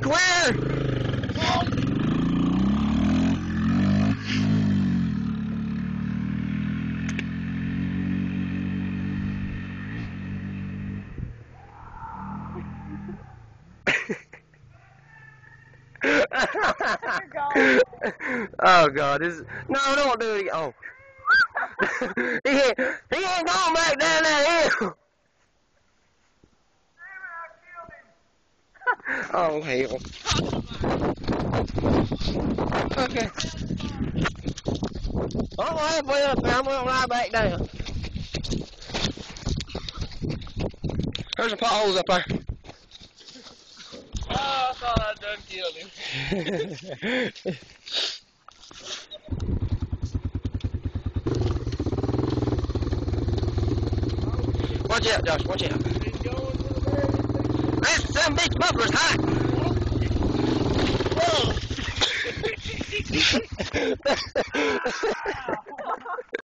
clear. Oh God, no, don't do it again. Oh. he ain't going back down that hill. Oh hell. Okay. I'm halfway up there. I'm going right back down. There's some potholes up there. Oh, I thought I'd done killed him. Watch out, Josh. Watch out. He's going to the very That's some big buffalo's hot. Whoa!